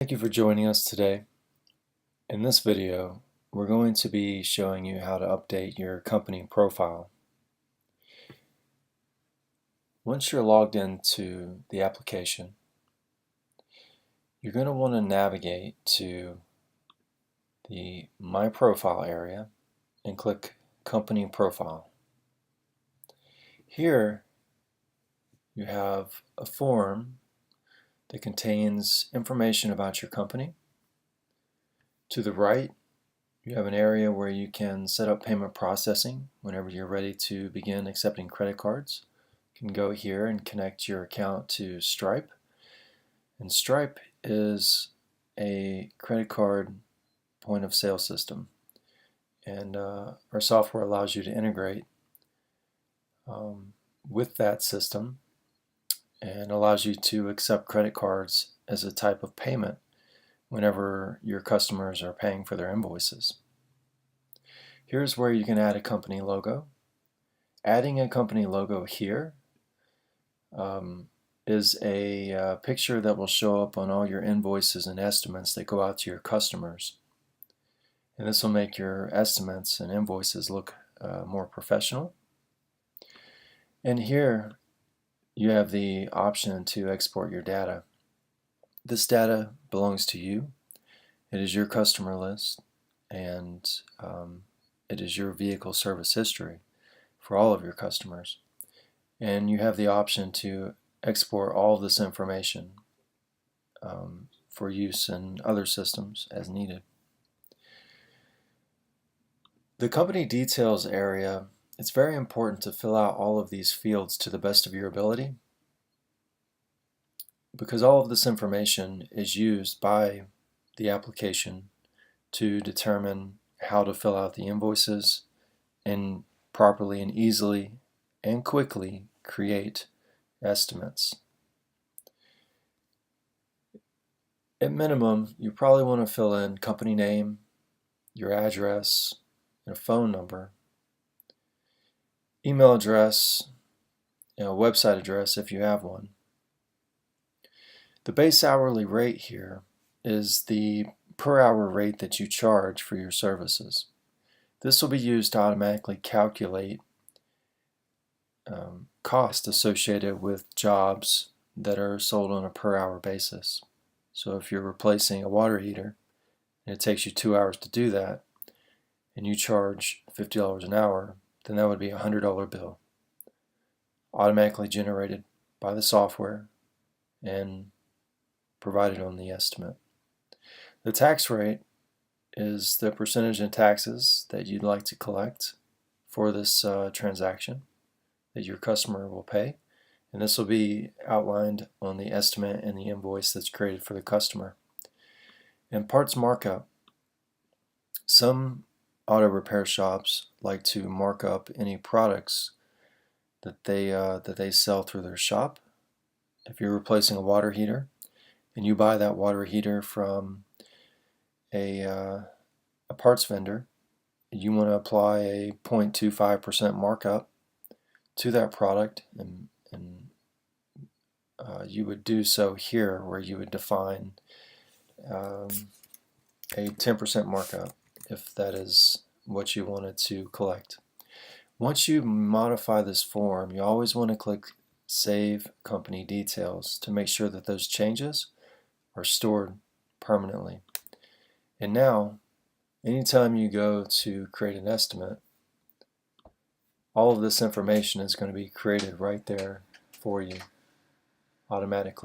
Thank you for joining us today. In this video, we're going to be showing you how to update your company profile. Once you're logged into the application, you're going to want to navigate to the My Profile area and click Company Profile. Here you have a form that contains information about your company. To the right, you have an area where you can set up payment processing whenever you're ready to begin accepting credit cards. You can go here and connect your account to Stripe. And Stripe is a credit card point of sale system. And our software allows you to integrate with that system and allows you to accept credit cards as a type of payment whenever your customers are paying for their invoices. Here's where you can add a company logo. Adding a company logo here is a picture that will show up on all your invoices and estimates that go out to your customers. And this will make your estimates and invoices look more professional. And here you have the option to export your data. This data belongs to you. It is your customer list, and it is your vehicle service history for all of your customers. And you have the option to export all of this information for use in other systems as needed. The company details area, it's very important to fill out all of these fields to the best of your ability, because all of this information is used by the application to determine how to fill out the invoices and properly and easily and quickly create estimates. At minimum, you probably want to fill in company name, your address, and a phone number, email address, website address if you have one. The base hourly rate here is the per hour rate that you charge for your services. This will be used to automatically calculate cost associated with jobs that are sold on a per hour basis. So if you're replacing a water heater and it takes you 2 hours to do that, and you charge $50 an hour, then that would be a $100 bill automatically generated by the software and provided on the estimate. The tax rate is the percentage in taxes that you'd like to collect for this transaction that your customer will pay, and this will be outlined on the estimate and the invoice that's created for the customer. And parts markup. Some auto repair shops like to mark up any products that they sell through their shop. If you're replacing a water heater and you buy that water heater from a parts vendor, you want to apply a 0.25% markup to that product, and you would do so here, where you would define a 10% markup if that is what you wanted to collect. Once you modify this form, you always want to click Save Company Details to make sure that those changes are stored permanently. And now, anytime you go to create an estimate, all of this information is going to be created right there for you automatically.